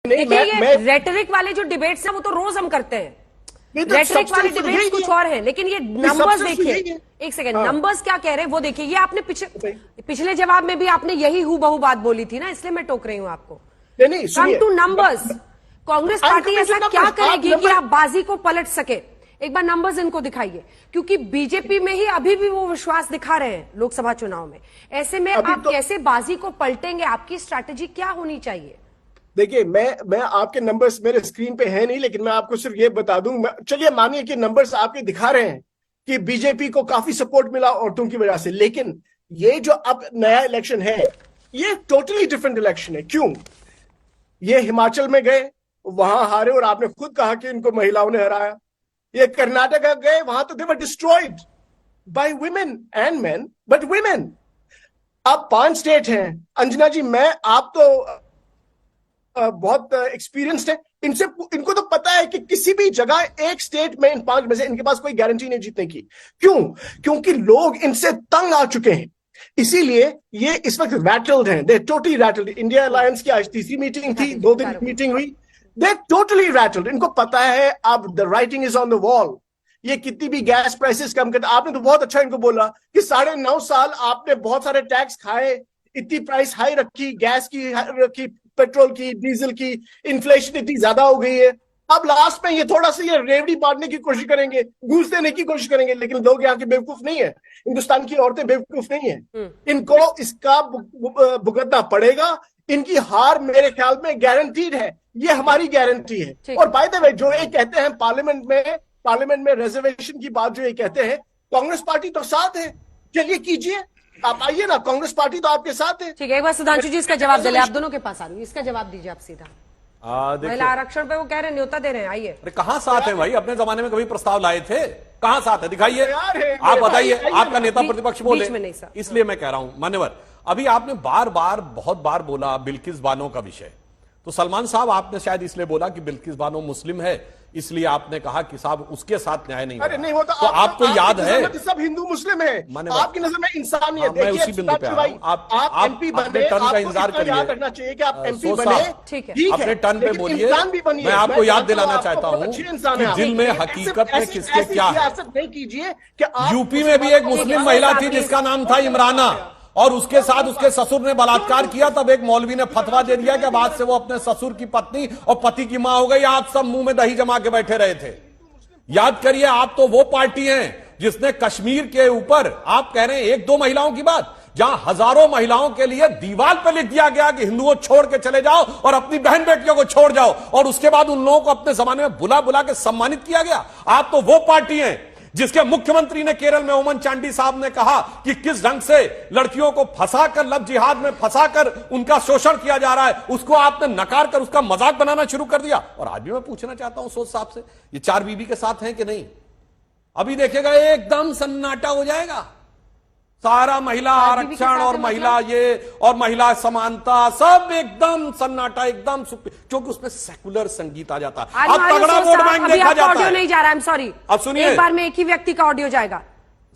देखिए ये रेटरिक वाले जो डिबेट्स हैं वो तो रोज हम करते हैं, रेटरिक वाले डिबेट्स कुछ और है, लेकिन ये नंबर्स देखिए, एक सेकंड, नंबर्स क्या कह रहे हैं वो देखिए। ये आपने पिछले जवाब में भी आपने यही हूबहू बात बोली थी ना, इसलिए मैं टोक रही हूं आपको। Come two numbers, Congress party ऐसा क्या करेगी कि आप बाजी को पलट सके? एक बार नंबर्स इनको दिखाइए, क्योंकि बीजेपी में ही अभी भी वो विश्वास दिखा रहे हैं लोकसभा चुनाव में। ऐसे में आप कैसे बाजी को पलटेंगे? आपकी स्ट्रैटेजी क्या होनी चाहिए? देखिए, मैं आपके नंबर्स मेरे स्क्रीन पे है नहीं, लेकिन मैं आपको सिर्फ ये बता दूं, चलिए मानिए कि नंबर्स आपके दिखा रहे हैं कि बीजेपी को काफी सपोर्ट मिला औरतों की वजह से, लेकिन ये जो अब नया इलेक्शन है ये टोटली डिफरेंट इलेक्शन है। क्यों? ये हिमाचल में गए, वहां हारे, और आपने खुद कहा कि इनको महिलाओं ने हराया। ये कर्नाटका गए, वहां तो they were destroyed by women and men, but women. अब 5 स्टेट हैं। अंजना जी, आप तो बहुत एक्सपीरियंस्ड है, इनको तो पता है कि किसी भी जगह एक स्टेट में इन 5 में से इनके पास कोई गारंटी नहीं जीतने की। क्यों? क्योंकि लोग इनसे तंग आ चुके हैं, इसीलिए ये इस वक्त रैटल्ड हैं। दे टोटली रैटल्ड। इंडिया अलायंस की आज तीसरी मीटिंग थी, 2 दिन की मीटिंग हुई। दे टोटली रैटल्ड। इनको पता है अब the writing is on the wall. ये कितनी भी गैस प्राइसेस कम करते, आपने तो बहुत अच्छा इनको बोला कि 9.5 साल आपने बहुत सारे टैक्स खाए, इतनी प्राइस हाई रखी, गैस की रखी, पेट्रोल की, डीजल की, इन्फ्लेशन इतनी ज्यादा हो गई है। अब लास्ट में ये थोड़ा सा ये रेवड़ी बांटने की कोशिश करेंगे, घूस देने की कोशिश करेंगे, लेकिन लोग यहाँ के बेवकूफ नहीं है, हिंदुस्तान की औरतें बेवकूफ नहीं है। इनको इसका भुगतना पड़ेगा। इनकी हार मेरे ख्याल में गारंटीड है, ये हमारी गारंटी है। और बाय द वे, जो ये कहते हैं पार्लियामेंट में रिजर्वेशन की बात जो ये कहते हैं, कांग्रेस पार्टी तो साथ है, चलिए कीजिए, आप आइए ना, कांग्रेस पार्टी तो आपके साथ है। ठीक है, एक बार सुधांशु जी इसका जवाब दे ले, आप दोनों के पास आ रही हूँ, इसका जवाब दीजिए आप सीधा। महिला आरक्षण पे वो कह रहे हैं न्योता दे रहे हैं, आइए। अरे कहां साथ है भाई? अपने जमाने में कभी प्रस्ताव लाए थे? कहां साथ है? दिखाइए, आप बताइए। आपका नेता प्रतिपक्ष बोले, इसलिए मैं कह रहा हूं मान्यवर, अभी आपने बहुत बार बोला बिल्किस बानो का विषय। तो सलमान साहब, आपने शायद इसलिए बोला कि बिल्किस बानो मुस्लिम है, इसलिए आपने कहा कि साहब उसके साथ न्याय नहीं अरे नहीं होता। तो आपको याद है सब हिंदू मुस्लिम है, आपकी नजर में इंसानियत। मैं उसी बिंदु पे आ रहा हूं। आप एमपी अपने टर्न का इंतजार करिए, याद रखना चाहिए कि आप एमपी बने, ठीक है, अपने टर्न पे बोलिए। मैं आपको याद दिलाना चाहता हूं कि दिल में हकीकत में किसके क्या है। नहीं कीजिए कि यूपी में भी एक मुस्लिम महिला थी जिसका नाम था इमराना, और उसके साथ उसके ससुर ने बलात्कार किया। तब एक मौलवी ने फतवा दे दिया कि बाद से वो अपने ससुर की पत्नी और पति की मां हो गई। आप सब मुंह में दही जमा के बैठे रहे थे। याद करिए, आप तो वो पार्टी हैं जिसने कश्मीर के ऊपर, आप कह रहे हैं 1-2 महिलाओं की बात, जहां हजारों महिलाओं के लिए दीवार पर लिख दिया गया कि हिंदुओं छोड़ के चले जाओ और अपनी बहन बेटियों को छोड़ जाओ, और उसके बाद उन लोगों को अपने जमाने में बुला बुला के सम्मानित किया गया। आप तो वो पार्टी हैं जिसके मुख्यमंत्री ने केरल में ओमन चांडी साहब ने कहा कि किस ढंग से लड़कियों को फंसाकर लव जिहाद में फंसाकर उनका शोषण किया जा रहा है, उसको आपने नकार कर उसका मजाक बनाना शुरू कर दिया। और आज भी मैं पूछना चाहता हूं सोच साहब से, ये 4 बीबी के साथ हैं कि नहीं? अभी देखेगा एकदम सन्नाटा हो जाएगा। सारा महिला आरक्षण और महिला ये और महिला समानता सब एकदम सन्नाटा, एकदम, क्योंकि उसमें सेकुलर संगीत आ जाता है। अब तगड़ा वोट बैंक देखा जाता है। ऑडियो नहीं जा रहा, आई एम सॉरी। अब सुनिए, एक बार में एक ही व्यक्ति का ऑडियो जाएगा।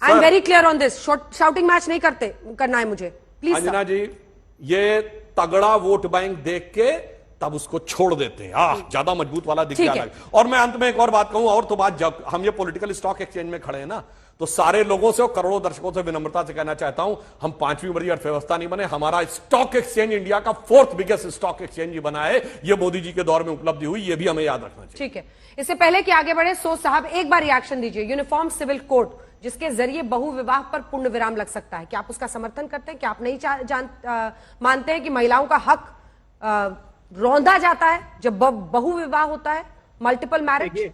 I am very clear on this. Shouting match नहीं करना है मुझे, प्लीज। अंजना जी, ये तगड़ा वोट बैंक देख के तब उसको छोड़ देते हैं, ज्यादा मजबूत वाला दिख जाता है। और मैं अंत में एक और बात कहूं, और तो बात, जब हम ये पॉलिटिकल स्टॉक एक्सचेंज में खड़े हैं ना, तो सारे लोगों से और करोड़ों दर्शकों से विनम्रता से कहना चाहता हूं, हम 5वीं बड़ी अर्थव्यवस्था नहीं बने। हमारा स्टॉक एक्सचेंज इंडिया का 4th बिगेस्ट स्टॉक एक्सचेंज बना है। ये मोदी जी के दौर में उपलब्धि हुई, ये भी हमें याद रखना चाहिए। ठीक है, इससे पहले कि आगे बढ़े, सोच साहब एक बार रिएक्शन दीजिए। यूनिफॉर्म सिविल कोड जिसके जरिए बहु विवाह पर पूर्ण विराम लग सकता है, क्या आप उसका समर्थन करते हैं? क्या आप नहीं मानते हैं कि महिलाओं का हक रौंदा जाता है जब बहु विवाह होता है, मल्टीपल मैरिज?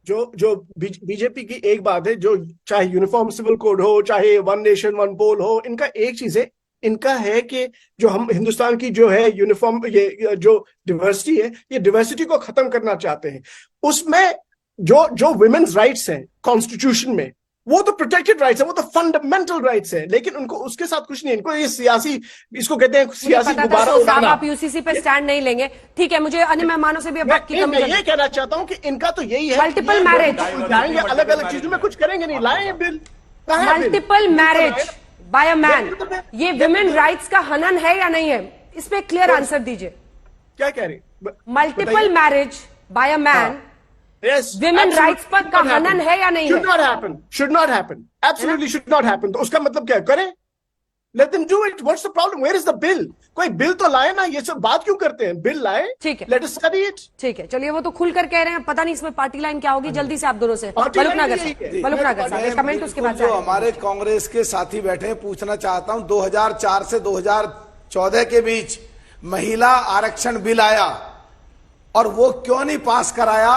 जो बीजेपी की एक बात है, जो चाहे यूनिफॉर्म सिविल कोड हो, चाहे 1 नेशन 1 पोल हो, इनका एक चीज है, इनका है कि जो हम हिंदुस्तान की जो है यूनिफॉर्म, ये जो डिवर्सिटी है, ये डिवर्सिटी को खत्म करना चाहते हैं। उसमें जो वुमेन्स राइट्स हैं कॉन्स्टिट्यूशन में, वो तो प्रोटेक्टेड राइट्स है, वो तो फंडामेंटल राइट्स है, लेकिन उनको उसके साथ कुछ नहीं। इनको ये सियासी, इसको कहते हैं सियासी गुब्बारा उड़ाना। आप यूसीसी पे स्टैंड नहीं लेंगे, ठीक है। मुझे अन्य मेहमानों से भी अब वक्त की कमी मैं ये कहना चाहता हूं कि इनका तो यही है, मल्टीपल मैरिज जाएंगे अलग अलग चीजों में, कुछ करेंगे नहीं, लाए bill. Multiple marriage by a man, ये विमेन राइट्स का हनन है या नहीं है? इस पे क्लियर आंसर दीजिए। क्या कह रहे हैं? Multiple marriage by a man Yes, women absolutely rights पर should का not happen. हनन है या नहीं Should है? not happen. Should not happen. Absolutely should not happen. तो उसका मतलब क्या है? करें? Let them do it. What's the problem? Where is the bill? कोई बिल तो लाए ना, ये सब बात क्यों करते हैं? बिल लाए, ठीक है। Let us study it. ठीक है, चलिए वो तो खुलकर कह रहे हैं, पता नहीं इसमें पार्टी लाइन क्या होगी। जल्दी से आप दोनों से पार्टी लाइन मलुकनगर यही है। मलुकनगर साहब एक कमेंट उसके बाद जो हमारे कांग्रेस के साथी बैठे हैं, पूछना चाहता हूं 2004 से 2014 के बीच महिला आरक्षण बिल आया और वो क्यों नहीं पास कराया,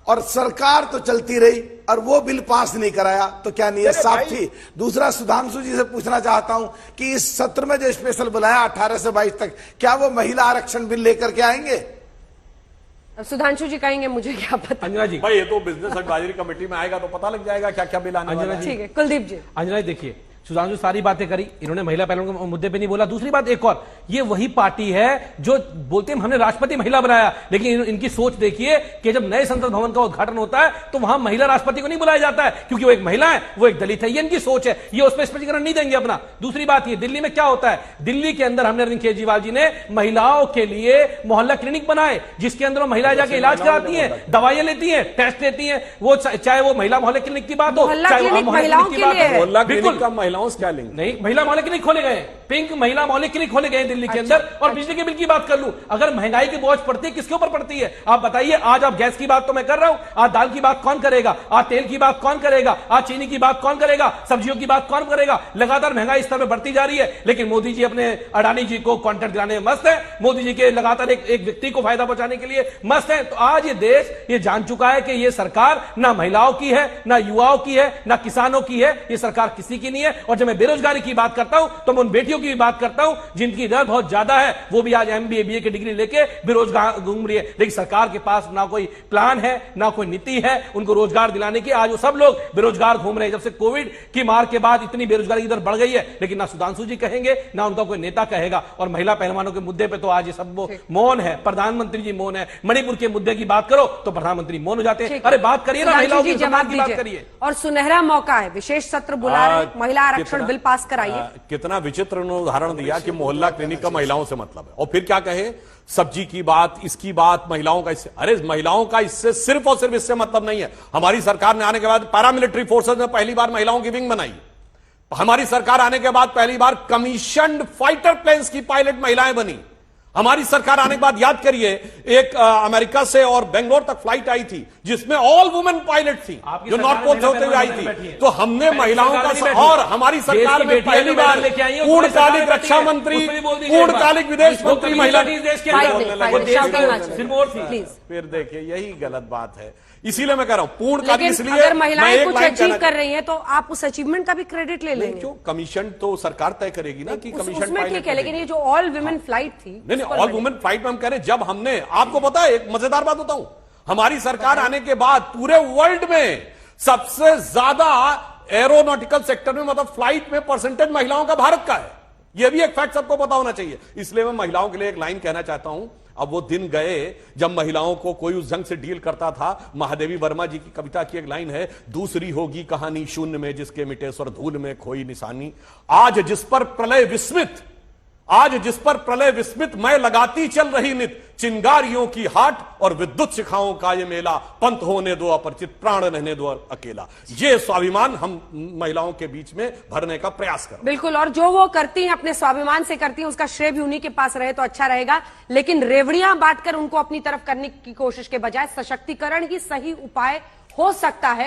और सरकार तो चलती रही और वो बिल पास नहीं कराया, तो क्या नीयत साफ थी? दूसरा, सुधांशु जी से पूछना चाहता हूं कि इस सत्र में जो स्पेशल बुलाया 18 से 22 तक, क्या वो महिला आरक्षण बिल लेकर के आएंगे? अब सुधांशु जी कहेंगे, मुझे क्या पता। अंजना जी, भाई ये तो बिजनेस एडवाइजरी कमेटी में आएगा तो पता लग जाएगा क्या क्या बिल आने वाला है। ठीक है, कुलदीप जी। अंजना जी देखिए, सुधांशु सारी बातें करी, इन्होंने महिला पहलुओं के मुद्दे पे नहीं बोला। दूसरी बात एक और, ये वही पार्टी है जो बोलते हैं हमने राष्ट्रपति महिला बनाया, लेकिन इनकी सोच देखिए कि जब नए संसद भवन का उद्घाटन होता है तो वहां महिला राष्ट्रपति को नहीं बुलाया जाता है, क्योंकि वो एक महिला है, वो एक दलित है। ये इनकी सोच है, ये उसमें स्पष्टीकरण नहीं देंगे अपना। दूसरी बात ये, दिल्ली में क्या होता है, दिल्ली के अंदर हमने अरविंद केजरीवाल जी ने महिलाओं के लिए मोहल्ला क्लिनिक बनाए, जिसके अंदर वो महिलाएं जाके इलाज कराती हैं, दवाइयां लेती हैं, टेस्ट लेती हैं। वो चाहे वो महिला मोहल्ला क्लिनिक की बात हो, चाहे वो महिलाओं की बात हो। मोहल्ला क्लिनिक का महिलाओं से क्या लिंक? नहीं, महिला मोहल्ले क्लिनिक खोले गए, पिंक महिला मोहल्ले क्लिनिक खोले गए दिल्ली के अंदर। और बिजली के बिल की बात कर लूं, अगर महंगाई की बोझ पड़ती है, किसके ऊपर पड़ती है आप बताइए? आज आप गैस की बात तो मैं कर रहा हूं, आज दाल की बात कौन करेगा? आज तेल की बात कौन करेगा? आज चीनी की बात कौन करेगा? सब्जियों की बात कौन करेगा? लगातार महंगाई स्तर में बढ़ती जा रही है, लेकिन मोदी जी अपने अडानी जी को कॉन्ट्रैक्ट दिलाने में मस्त है, मोदी जी के लगातार एक व्यक्ति को फायदा पहुंचाने के लिए मस्त है। तो आज ये देश ये जान चुका है कि ये सरकार ना महिलाओं की है, ना युवाओं की है, ना किसानों की है, ये सरकार किसी की नहीं है। और जब मैं बेरोजगारी की बात करता हूं तो मैं उन बेटियों की भी बात करता हूं जिनकी दर बहुत ज्यादा है, वो भी आज MBA BA की डिग्री लेके बेरोजगार घूम रही है, लेकिन सरकार के पास ना कोई प्लान है, ना कोई नीति है उनको रोजगार दिलाने की। आज वो सब लोग बेरोजगार घूम रहे हैं। जब से कोविड की मार के बाद इतनी बेरोजगारी की दर बढ़ गई है, लेकिन ना सुधांशु जी कहेंगे, ना उनका कोई नेता कहेगा। और महिला पहलवानों के मुद्दे पर तो आज ये सब मौन है, प्रधानमंत्री जी मौन है। मणिपुर के मुद्दे की बात करो तो प्रधानमंत्री मौन हो जाते हैं। अरे बात करिए ना, महिलाओं की जवाब की बात करिए। और सुनहरा मौका है, विशेष सत्र बुला रहे हैं, महिला आरक्षण बिल पास कराइए। कितना विचित्र उदाहरण दिया कि मोहल्ला क्लिनिक का महिलाओं से मतलब है, और फिर क्या कहे, सब्जी की बात, इसकी बात, महिलाओं का इससे। अरे महिलाओं का इससे सिर्फ और सिर्फ इससे मतलब नहीं है। हमारी सरकार ने आने के बाद पैरामिलिट्री फोर्सेज में पहली बार महिलाओं की विंग बनाई। हमारी सरकार आने के बाद पहली बार कमीशन्ड फाइटर प्लेन्स की पायलट महिलाएं बनी। हमारी सरकार आने के बाद याद करिए, एक अमेरिका से और बेंगलोर तक फ्लाइट आई थी जिसमें ऑल वुमेन पायलट थी, जो नॉर्थ पोल से होते हुए आई थी। तो हमने महिलाओं का, और हमारी सरकार में पहली बार पूर्णकालिक रक्षा मंत्री, पूर्णकालिक विदेश मंत्री महिला देश के अंदर। फिर देखिए, यही गलत बात है। इसीलिए मैं कह रहा हूं पूर्णकालिक, इसलिए अगर महिलाएं कुछ अचीव कर रही हैं तो आप उस अचीवमेंट का भी क्रेडिट ले लेंगे। क्यों? कमीशन तो सरकार तय करेगी ना कि कमीशन उसमें ठीक है, लेकिन ये जो ऑल वुमेन फ्लाइट थी, नहीं ऑल वुमेन फ्लाइट में हम कह रहे हैं, जब हमने, आपको पता है एक मजेदार बात बताऊं, हमारी सरकार आने के बाद पूरे वर्ल्ड में सबसे ज्यादा एरोनॉटिकल सेक्टर में, मतलब फ्लाइट में परसेंटेज महिलाओं का भारत का है। यह भी एक फैक्ट सबको पता होना चाहिए। इसलिए मैं महिलाओं के लिए एक लाइन कहना चाहता हूं। अब वो दिन गए जब महिलाओं को कोई उस ढंग से डील करता था। महादेवी वर्मा जी की कविता की एक लाइन है, दूसरी होगी कहानी शून्य में जिसके मिटे स्वर धूल में खोई निशानी। आज जिस पर प्रलय विस्मित मैं लगाती चल रही नित, चिंगारियों की हाट और विद्युत शिखाओं का ये मेला, पंथ होने दो अपरिचित, प्राण रहने दो अकेला। ये स्वाभिमान हम महिलाओं के बीच में भरने का प्रयास करें। बिल्कुल, और जो वो करती हैं अपने स्वाभिमान से करती हैं, उसका श्रेय भी उन्हीं के पास रहे तो अच्छा रहेगा। लेकिन रेवड़ियां बांटकर उनको अपनी तरफ करने की कोशिश के बजाय सशक्तिकरण ही सही उपाय हो सकता है।